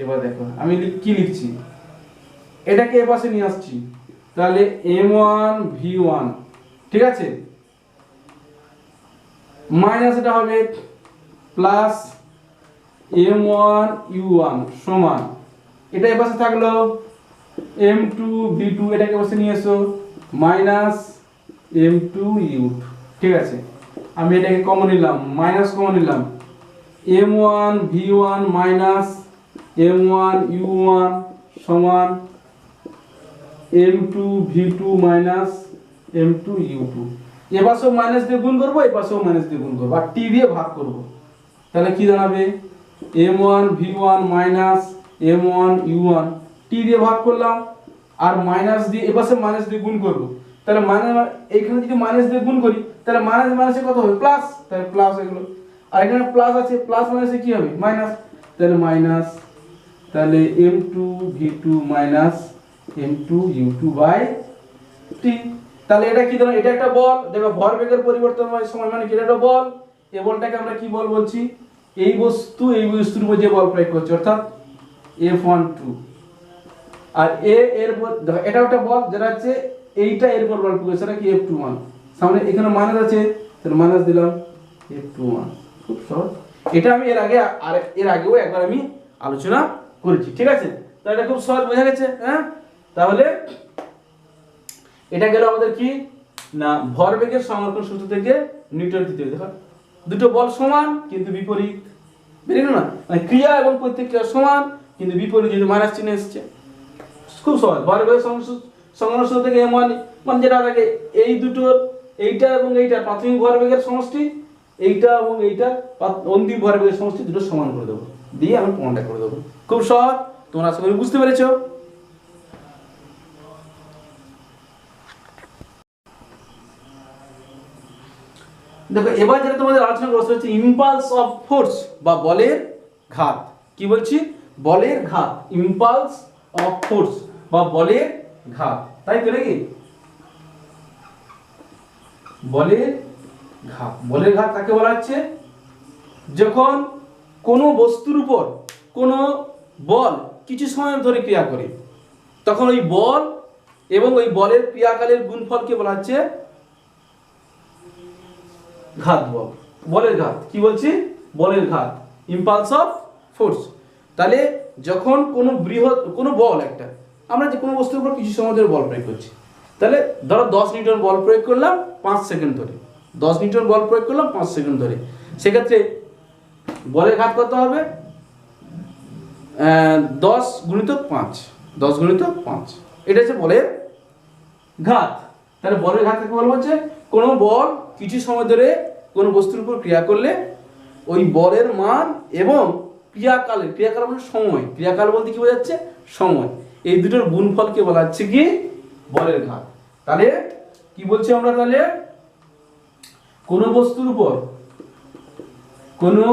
A: এবার দেখো আমি কি লিখছি, এটাকে এ পাশে নিয়ে আসছি, তাহলে m1 v1 ঠিক আছে মাইনাস এটা হবে প্লাস m1 u1 সমান এটা এ পাশে থাকলো m2 v2, এটাকে পাশে নিয়ে এসো মাইনাস m2 u2। ঠিক আছে, আমি এটাকে কমন নিলাম, মাইনাস কমন নিলাম, m1 v1 minus m1 u1 সমান m2 v2 minus m2 u2। এ পাশেও মাইনাস দিয়ে গুণ করব, এ পাশেও মাইনাস দিয়ে গুণ করব, আর t দিয়ে ভাগ করব। তাহলে কি দাঁড়াবে m1 v1 minus m1 u1, t দিয়ে ভাগ করলাম আর মাইনাস দিয়ে এ পাশে মাইনাস দিয়ে গুণ করব। তাহলে মাইনাস এইখানে যদি মাইনাস দিয়ে গুণ করি তাহলে মাইনাস মাইনাসে কত হবে প্লাস, তাহলে প্লাস এগুলো, আর এখানে প্লাস আছে, প্লাস মাইনাসে কি হবে মাইনাস, তাহলে মাইনাস, তাহলে m2 v2 minus m2 u2 by t। তাহলে এটা কি ধরনের, এটা একটা বল, দেখো ভরবেগের পরিবর্তন হয় সময় মানে কি, এটা একটা বল। এই বলটাকে আমরা কি বল বলছি, এই বস্তুর উপর যে বল প্রয়োগ করছে অর্থাৎ F12, আর এর উপর দেখো এটা একটা বল যেটা হচ্ছে এইটা এর উপর বল প্রয়োগ করছে, সেটা কি F21, সামনে এখানে মাইনাস আছে তাহলে মাইনাস দিলাম F21। খুব সহজ, এটা আমি এর আগেও একবার আমি আলোচনা করেছি। ঠিক আছে, তো এটা খুব সহজ বোঝা গেছে। হ্যাঁ, তাহলে এটা গেল আমাদের কি না ভরবেগের সংরক্ষণ সূত্র থেকে নিউটনের তৃতীয়। দেখো দুটো বল সমান কিন্তু বিপরীত, বেরিয়ে না, মানে ক্রিয়া এবং প্রতিক্রিয়া সমান কিন্তু বিপরীত, যেহেতু মাইনাস চিহ্ন এসেছে। খুব সহজ, ভরবেগের সংরক্ষণ সূত্র থেকে m1 মানে যেটা থাকে এই দুটোর এইটা এবং এইটা প্রাথমিক ভরবেগের সমষ্টি, এইটা এবং এইটা অন্তিম ভরবেগের সমষ্টি, দুটো সমান করে দেবো, দিয়ে আমি প্রমাণটা করে দেবো। খুব সহজ, তোমরা আশা করি বুঝতে পেরেছো। দেখো এবার যেটা তোমাদের আলোচনা করতে হচ্ছে ইম্পালস অফ ফোর্স বা বলের ঘাত। কি বলছি, বলের ঘাত, ইম্পালস অফ ফোর্স বা বলের ঘাত, তাই তো নাকি? বলের ঘাত, বলের ঘাত কাকে বলা হচ্ছে যখন কোনো বস্তুর উপর কোনো বল কিছু সময় ধরে ক্রিয়া করে, তখন ওই বল এবং ওই বলের ক্রিয়াকালের গুণফলকে বলা হচ্ছে ঘাত বল, বলের ঘাত। কি বলছি? বলের ঘাত, ইম্পালস অফ ফোর্স। তাহলে যখন কোনো বৃহৎ কোনো বল, একটা আমরা যে কোনো বস্তুর উপর কিছু সময় ধরে বল প্রয়োগ করছি, তাহলে ধরো 10 নিউটন বল প্রয়োগ করলাম 5 সেকেন্ড ধরে, 10 নিউটন বল প্রয়োগ করলাম 5 সেকেন্ড ধরে, সেক্ষেত্রে বলের ঘাত কত হবে? 10 গুণিতক 5, 10 গুণিতক 5, এটা হচ্ছে বলের ঘাত। তাহলে বলের ঘাত কাকে বলা হচ্ছে? কোনো বল কিছু সময় ধরে কোনো বস্তুর উপর ক্রিয়া করলে ওই বলের মান এবং ক্রিয়াকালের, ক্রিয়াকাল মানে সময়, ক্রিয়াকাল বলতে কি বোঝাচ্ছে? সময়, এই দুটোর গুণফলকে বলা হচ্ছে কি? বলের ঘাত। তাহলে কি বলছি আমরা? তাহলে কোনো বস্তুর উপর কোনো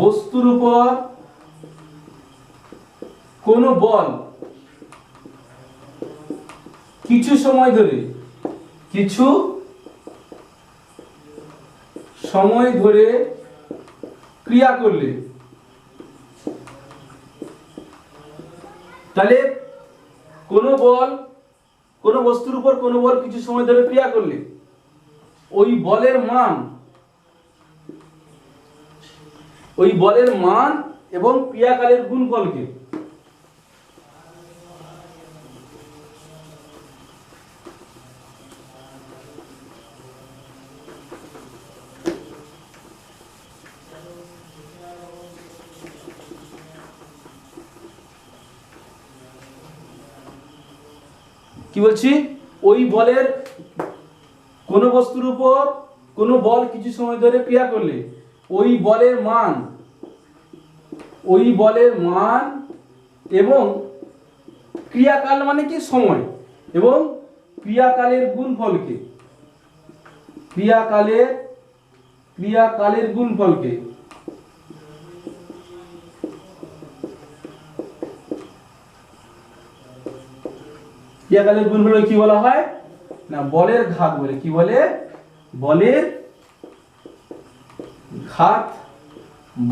A: বস্তুর উপর কোনো বল কিছু সময় ধরে ক্রিয়া করলে, তাহলে কোনো বল, কোনো বস্তুর উপর কোনো বল কিছু সময় ধরে ক্রিয়া করলে ওই বলের মান এবং ক্রিয়াকালের গুণফলকে কি বলছি? ওই বলের, কোনো বস্তুর উপর কোনো বল কিছু সময় ধরে ক্রিয়া করলে ওই বলের মান এবং ক্রিয়াকাল মানে কি? সময়, এবং ক্রিয়াকালের গুণফলকে ক্রিয়াকালের গুণফলকে ক্রিয়াকালের গুণফল কি বলা হয়? না, বলের ঘাত বলে। কি বলে? বলের ঘাত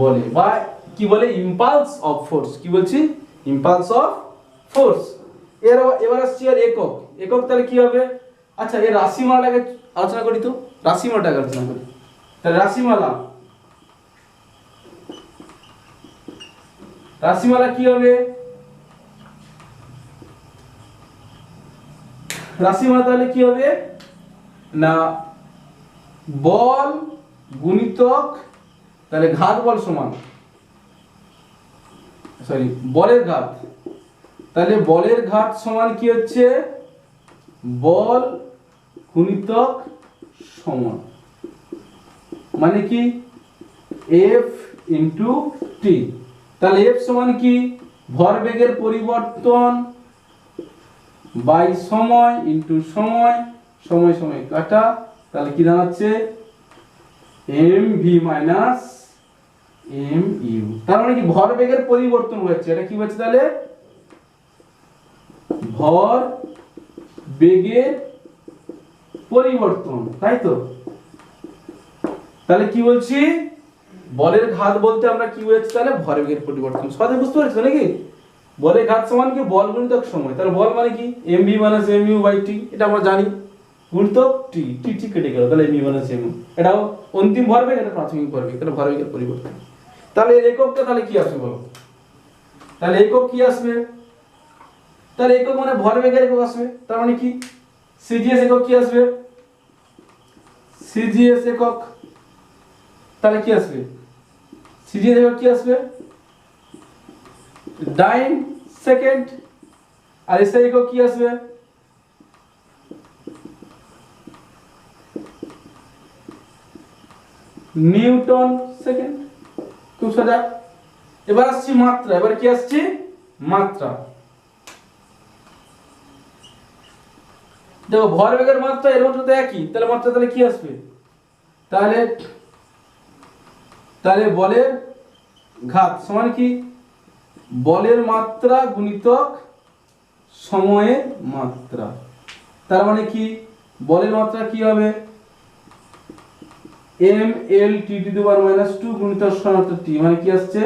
A: বলে, বা কি বলে? Impulse of force. কি বলছি? Impulse of force. এবার আসছি আর একক। একক তাহলে কি হবে? আচ্ছা, এর রাশিমালাটাকে আলোচনা করি তো, রাশিমালাটাকে আলোচনা করি। তাহলে রাশিমালা কি হবে? রাশিমালা তাহলে কি হবে? না, বল গুণিতক, তাহলে ঘাত বল সমান, বলের ঘাত। তাহলে বলের ঘাত সমান কি হচ্ছে? বল গুণিতক সমান, মানে কি? F into T. তাহলে F সমান কি? ভরবেগের পরিবর্তন বাই সময় ইন্টু সময়, সময় সময় কাটা, তাহলে কি দাঁড়াচ্ছে? mv minus mu। তার মানে কি? ভরবেগের পরিবর্তন হচ্ছে, এটা কি হচ্ছে? তাহলে ভর বেগের পরিবর্তন, তাই তো? তাহলে কি বলছি? বলের ঘাত বলতে আমরা কি বোঝাচ্ছি? তাহলে ভরবেগের পরিবর্তন। সহজে বুঝতে পারছো নাকি? বলের ঘাত সমান কি? বল গুণিতক সময়। তাহলে বল মানে কি? mv minus mu by t, এটা আমরা জানি। গুণিতক t, t কেটে গেল, তাহলে mv মাইনাস mu। এটাও অন্তিম ভরবেগ, এটা প্রাথমিক ভরবেগ, তাহলে ভরবেগের পরিবর্তন। তাহলে এর এককটা তাহলে কি আসবে বলো? তাহলে একক কি আসবে? তাহলে একক মানে ভরবেগের একক আসবে। তার মানে কি? সিজিএস একক কি আসবে? সিজিএস একক তাহলে কি আসবে? সিজিএস একক কি আসবে? ডাইন সেকেন্ড। আর এসে একক কি আসবে? Newton second. খুব সোজা। এবার আসছি মাত্রা। এবার কি আসছে? মাত্রা। দেখো, ভরবেগের মাত্রা এর মধ্যে তো একই, তাহলে মাত্রা তাহলে কি আসবে? তাহলে বলের ঘাত সমান কি? বলের মাত্রা গুণিতক সময়ের মাত্রা। তার মানে কি? বলের মাত্রা কি হবে? M L T to the power minus 2 গুণিত শূন্যান্তর টি, মানে কি আসছে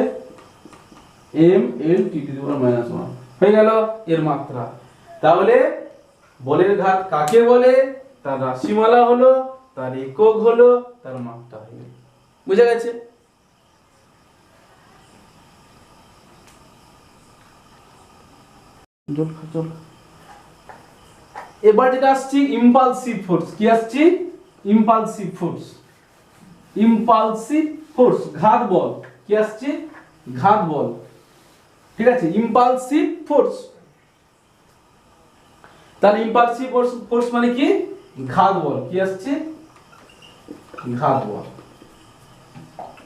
A: M L T to the power minus 1 হয়ে গেল এর মাত্রা। তাহলে বলের ঘাত কাকে বলে, তার রাশিমালা হলো, তার একক হলো, তার মাত্রা হলো। বুঝা গেছে? এবার যেটা আসছে ইম্পালসিভ ফোর্স, কি আসছে ইম্পালসিভ ফোর্স, ইম্পালসিভ ফোর্স ঘাত বল, কি আসছে ঘাত বল। ঠিক আছে, ইম্পালসিভ ফোর্স, তাহলে ইম্পালসিভ ফোর্স মানে কি ঘাত বল, কি আসছে ঘাত বল।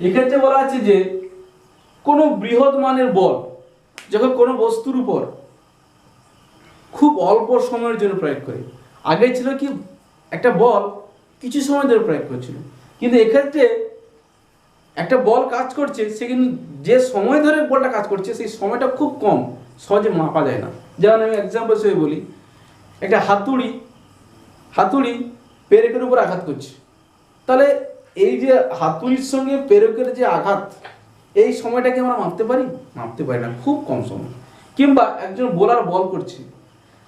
A: এক্ষেত্রে বলা আছে যে কোনো বৃহৎ মানের বল যখন কোনো বস্তুর উপর খুব অল্প সময়ের জন্য প্রয়োগ করে, আগে ছিল কি একটা বল কিছু সময় ধরে প্রয়োগ করছিল, কিন্তু এক্ষেত্রে একটা বল কাজ করছে, সে কিন্তু যে সময় ধরে বলটা কাজ করছে সেই সময়টা খুব কম, সহজে মাপা যায় না। যেমন আমি এক্সাম্পল হিসেবে বলি, একটা হাতুড়ি পেরেকের উপর আঘাত করছে, তাহলে এই যে হাতুড়ির সঙ্গে পেরেকের যে আঘাত, এই সময়টাকে আমরা মাপতে পারি না, খুব কম সময়। কিংবা একজন বোলার বল করছে,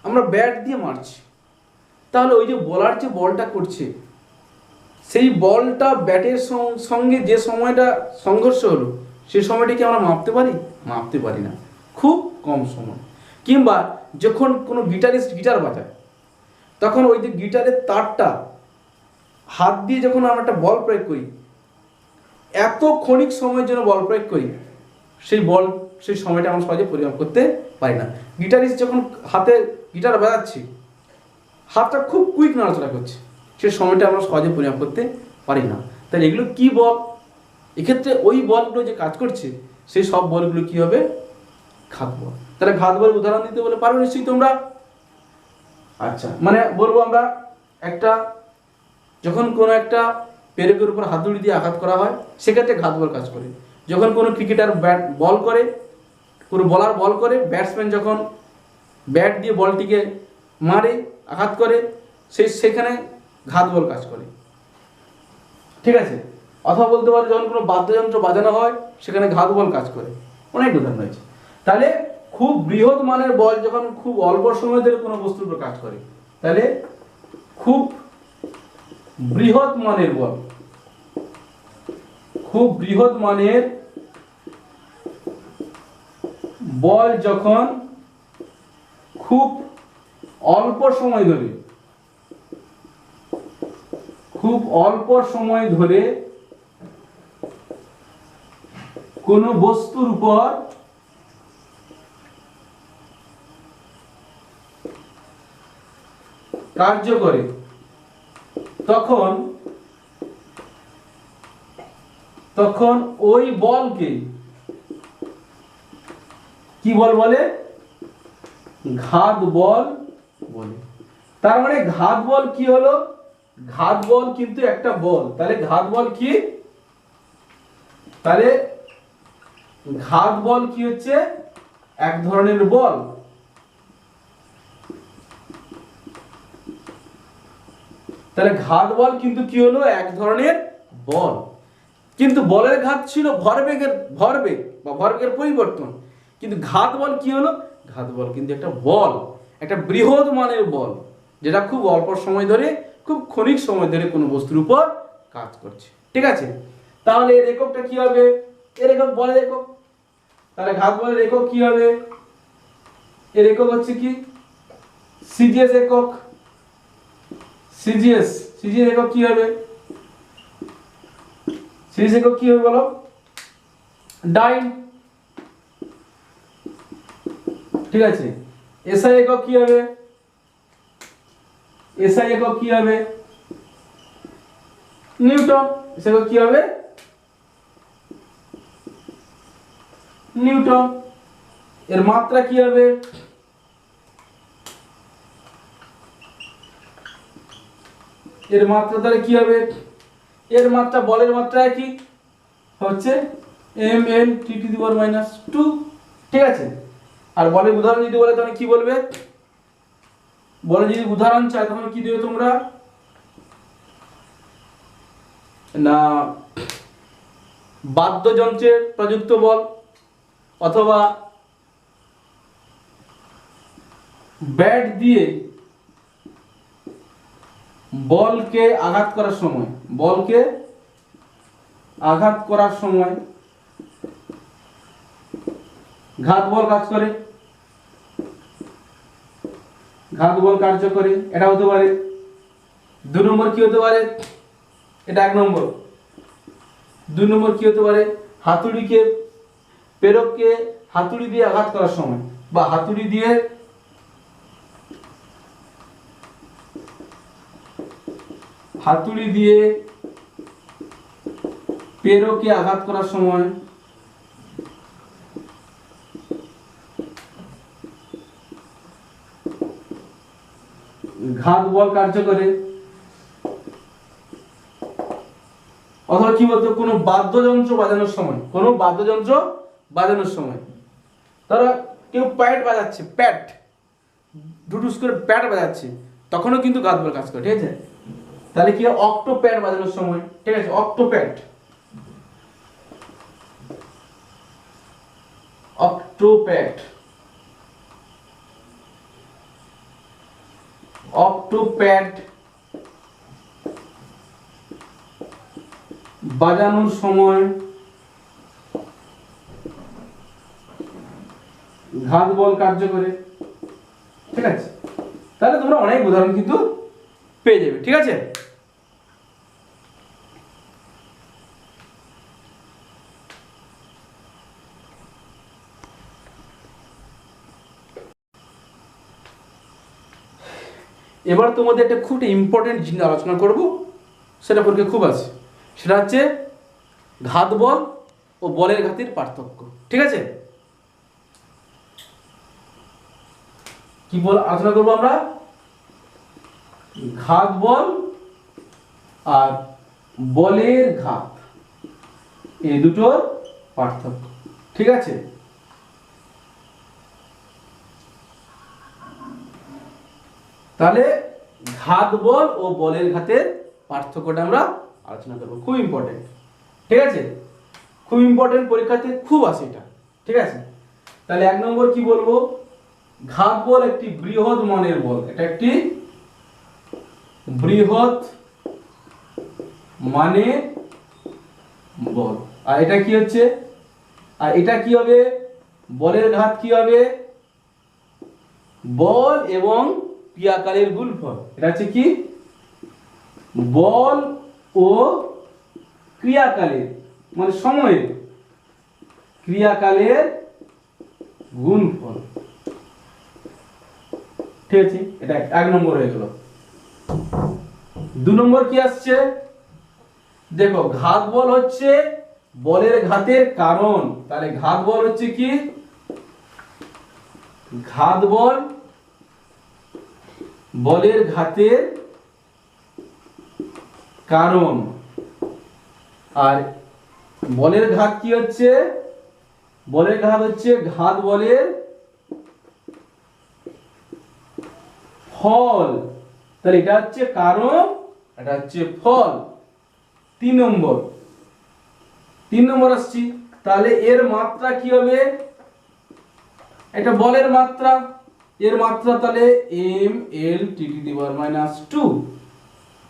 A: আমরা ব্যাট দিয়ে মারছি, তাহলে ওই যে বোলার যে বলটা করছে সেই বলটা ব্যাটের সঙ্গে যে সময়টা সংঘর্ষ হলো সেই সময়টাকে আমরা মাপতে পারি না, খুব কম সময়। কিংবা যখন কোনো গিটারিস্ট গিটার বাজায়, তখন ওই যে গিটারের তারটা হাত দিয়ে যখন আমরা একটা বল প্রয়োগ করি, এত ক্ষণিক সময়ের জন্য বল প্রয়োগ করি, সেই সময়টা আমরা সহজে পরিমাপ করতে পারি না। গিটারিস্ট যখন হাতে গিটার বাজাচ্ছি, হাতটা খুব কুইক নাড়াচাড়া করছে, সেই সময়টা আমরা সহজে পরিমাপ করতে পারি না। তাহলে এগুলো কি বল? এক্ষেত্রে ওই বলগুলো যে কাজ করছে সেই সব বলগুলো কি হবে ঘাত বল। তাহলে ঘাত বল উদাহরণ দিতে বলে পারো নিশ্চয়ই তোমরা। আচ্ছা, মানে বলবো আমরা যখন কোনো একটা পেরেকের উপর হাতুড়ি দিয়ে আঘাত করা হয় সেক্ষেত্রে ঘাত বল কাজ করে। যখন কোনো ক্রিকেটার কোনো বলার বল করে, ব্যাটসম্যান যখন ব্যাট দিয়ে বলটিকে মারে, আঘাত করে, সেখানে ঘাত বল কাজ করে। ঠিক আছে, অথবা বলতে পারো যখন কোনো বাদ্যযন্ত্র বাজানো হয় সেখানে ঘাত বল কাজ করে। অনেক উদাহরণ রয়েছে। তাহলে খুব বৃহৎ মানের বল যখন খুব অল্প সময় ধরে কোনো বস্তুর উপর কাজ করে, তাহলে খুব বৃহৎ মানের বল, খুব বৃহৎ মানের বল যখন খুব অল্প সময় ধরে কোনো বস্তুর উপর কার্য করে, তখন ওই বলকে কি বল বলে? ঘাত বল বলে। তার মানে ঘাত বল কি হলো? ঘাত বল কিন্তু একটা বল। তাহলে ঘাত বল কি? তাহলে ঘাত বল কি হচ্ছে? এক ধরনের বল। তাহলে ঘাত বল কিন্তু কি হলো? এক ধরনের বল। কিন্তু বলের ঘাত ছিল ভরবেগের পরিবর্তন, কিন্তু ঘাত বল কি হলো? ঘাত বল কিন্তু একটা বল, একটা বৃহৎ মানের বল, যেটা খুব অল্প সময় ধরে, খুব ক্ষণিক সময় ধরে কোনো বস্তুর উপর কাজ করছে। ঠিক আছে, তাহলে এর এককটা কি হবে? এর একক বলের একক। তাহলে ঘাত বলের একক কি হবে? এর একক হচ্ছে কি? সিজিএস একক। সিজিএস একক কি হবে? সিজিএস একক কি হবে বলো? ডাইন। ঠিক আছে, এসআই একক কি হবে? এসআই একক কি হবে? নিউটন। এসআই একক কি হবে? নিউটন। এর মাত্রা কি হবে? এর মাত্রা তাহলে কি হবে? এর মাত্রা, বলের মাত্রা কি হচ্ছে ml (t⁻²). ঠিক আছে, আর বলের উদাহরণ যদি বলে তাহলে কি বলবে? বলে যদি উদাহরণ চাই তাহলে কি দেবে তোমরা? না বাদ্যযন্ত্রের প্রযুক্ত বল, অথবা ব্যাট দিয়ে বলকে আঘাত করার সময়, বলকে আঘাত করার সময় ঘাত বল কাজ করে, ঘাত বল কার্য করে, এটা হতে পারে। 2 নম্বর কি হতে পারে, এটা 1 নম্বর। 2 নম্বর কি হতে পারে, হাতুড়িকে, প্রেরককে হাতুড়ি দিয়ে আঘাত করার সময়, বা হাতুড়ি দিয়ে প্রেরককে আঘাত করার সময় ঘাত বল কার্য করে। অথবা কি বলতো, কোনো বাদ্যযন্ত্র বাজানোর সময়, কোনো বাদ্যযন্ত্র বাজানোর সময়, ধরো কেউ প্যাট বাজাচ্ছে, প্যাট ঢুডুস করে প্যাট বাজাচ্ছে, তখনও কিন্তু ঘাত বল কাজ করে, ঠিক আছে। তাহলে কি অক্টো প্যাড বাজানোর সময়, ঠিক আছে, octo pad, octo pad, octo pad বাজানোর সময় ঘাত বল কার্য করে, ঠিক আছে। তাহলে তোমরা অনেক উদাহরণ কিন্তু পেয়ে যাবে, ঠিক আছে। এবার তোমাদের একটা খুব ইম্পর্টেন্ট জিনিস আলোচনা করব, সেটা পরীক্ষা খুব আছে, সেটা হচ্ছে ঘাত বল ও বলের ঘাতের পার্থক্য, ঠিক আছে। কি বল আলোচনা করবো আমরা, ঘাত বল আর বলের ঘাত, এই দুটোর পার্থক্য, ঠিক আছে। তাহলে ঘাত বল ও বলের ঘাতের পার্থক্যটা আমরা আলোচনা করবো, খুব ইম্পর্টেন্ট, ঠিক আছে, খুব ইম্পর্টেন্ট, পরীক্ষাতে খুব আসে এটা, ঠিক আছে। তাহলে 1 নম্বর কি বলবো, ঘাত বল একটি বৃহৎ মানের বল, এটা একটি বৃহৎ মানের বল। আর এটা কি হচ্ছে, আর এটা কি হবে, বলের ঘাত কি হবে, বল এবং ক্রিয়াকালের গুণফল। এটা হচ্ছে কি, বল ও ক্রিয়াকালের, মানে সময়ের ক্রিয়াকালের গুণফল, ঠিক আছে। এটা 1 নম্বর হয়ে গেল। 2 নম্বর কি আসছে, দেখো ঘাত বল হচ্ছে বলের ঘাতের কারণ। তাহলে ঘাত বল হচ্ছে কি, ঘাত বল বলের ঘাতের কারণ, আর বলের ঘাত কি হচ্ছে, বলের ঘাত হচ্ছে ঘাত বলের ফল। তাহলে এটা হচ্ছে কারণ, এটা হচ্ছে ফল। 3 নম্বর, 3 নম্বর আসছি, তাহলে এর মাত্রা কি হবে, এটা বলের মাত্রা, এর মাত্রা তাহলে mL/2,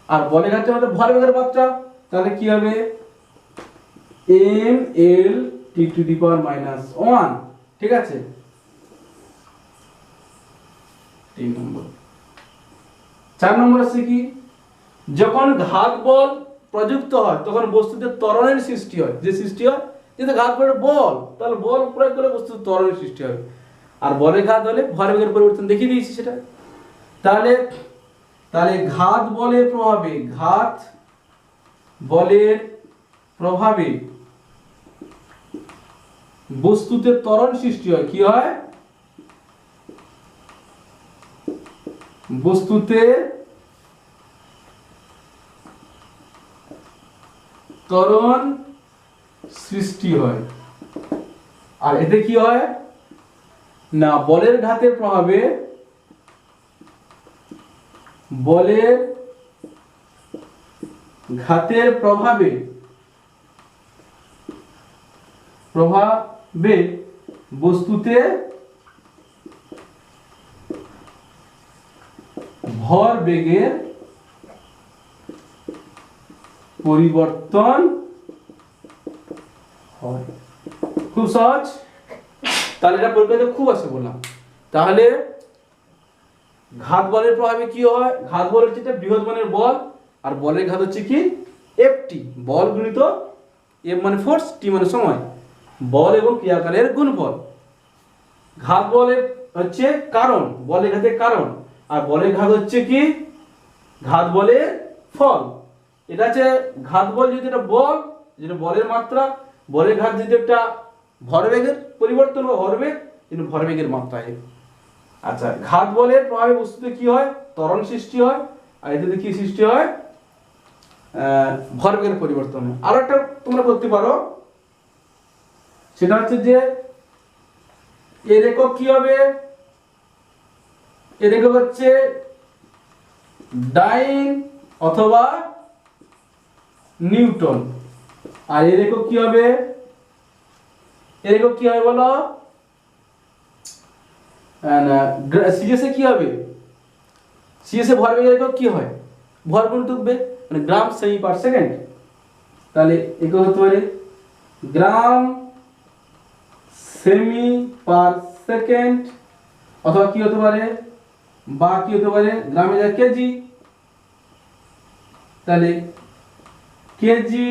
A: আর বলের ঘাতের মধ্যে ভরবেগের মাত্রা, তাহলে কি হবে mL/1, ঠিক আছে। 3 নম্বর। 4 নম্বর আছে কি, যখন ঘাত বল প্রযুক্ত হয় তখন বস্তুতে ত্বরণের সৃষ্টি হয়, যে সৃষ্টি হয়, যেহেতু ঘাত বলের বল, তাহলে বল প্রয়োগ করে বস্তুতে ত্বরণের সৃষ্টি হবে, আর বলের ঘাত হলে ভরবেগের পরিবর্তন দেখিয়ে দিয়েছি সেটা। তাহলে ঘাত বলের প্রভাবে, ঘাত বলের প্রভাবে বস্তুতে ত্বরণ সৃষ্টি হয়, কি হয়, বস্তুতে ত্বরণ সৃষ্টি হয়। আর এতে কি হয় না, বলের ঘাতের প্রভাবে বলের ঘাতের প্রভাবে বস্তুতে ভর বেগের পরিবর্তন হয়। খুব সহজ। তাহলে এটা পরীক্ষাতে খুব আসে বললাম। তাহলে ঘাত বলের প্রভাবে কি হয়? ঘাত বল হচ্ছে একটা বৃহৎ মানের বল, আর বলের ঘাত হচ্ছে কি এফটি, বল গুণিত এফ মানে ফোর্স, টি মানে সময়, বল এবং ক্রিয়াকালের গুণফল। ঘাত বলের হচ্ছে কারণ, বলের ঘাতের কারণ, আর বলের ঘাত হচ্ছে কি ঘাত বলের ফল। এটা হচ্ছে ঘাত বল যদি একটা বল, যেটা বলের মাত্রা, বলের ঘাত যদি একটা ভরবেগের পরিবর্তন বা ভরবেগ, কিন্তু ভরবেগের মাত্রা। আচ্ছা, ঘাত বলের প্রভাবে বস্তুতে কি হয়? ত্বরণ সৃষ্টি হয়, আর এতে কি সৃষ্টি হয়? ভরবেগের পরিবর্তন হয়। আর একটা তোমরা করতে পারো, সেটা হচ্ছে যে এর একক কি হবে? এর একক হচ্ছে ডাইন অথবা নিউটন। আর এর একক কি হবে? এর একক কি হবে বলো? সিএস এ কি হবে? সিএস এ ভরবেগের একক কি হয়? ভর গুণিতক বেগ, মানে গ্রাম সেমি পার সেকেন্ড। তাহলে একক হতে পারে গ্রাম সেমি পার সেকেন্ড, অথবা কি হতে পারে, বা কি হতে পারে গ্রামে যা কেজি, তাহলে কেজি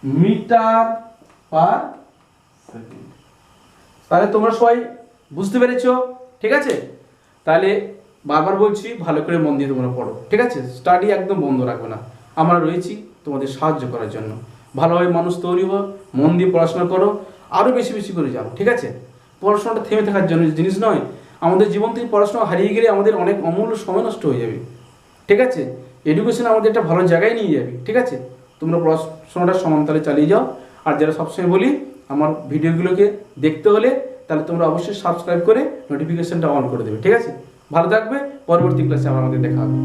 A: মিটার পার সেকেন্ড। তাহলে তোমরা সবাই বুঝতে পেরেছো? ঠিক আছে। তাহলে বারবার বলছি, ভালো করে মন দিয়ে তোমরা পড়ো, ঠিক আছে? স্টাডি একদম বন্ধ রাখবে না। আমরা রয়েছি তোমাদের সাহায্য করার জন্য। ভালোভাবে মানুষ তৈরি হও, মন দিয়ে পড়াশোনা করো, আরও বেশি বেশি করে যাও, ঠিক আছে? পড়াশোনাটা থেমে থাকার জন্য জিনিস নয়। আমাদের জীবন থেকে পড়াশোনা হারিয়ে গেলে আমাদের অনেক অমূল্য সময় নষ্ট হয়ে যাবে, ঠিক আছে? এডুকেশন আমাদের একটা ভালো জায়গায় নিয়ে যাবে, ঠিক আছে? তোমরা পড়াশোনাটা সমান্তরালে চালিয়ে যাও। আর যারা সবসময় বলি আমার ভিডিওগুলোকে দেখতে হলে, তাহলে তোমরা অবশ্যই সাবস্ক্রাইব করে নোটিফিকেশনটা অন করে দেবে, ঠিক আছে? ভালো থাকবে। পরবর্তী ক্লাসে আমাদের দেখা হবে।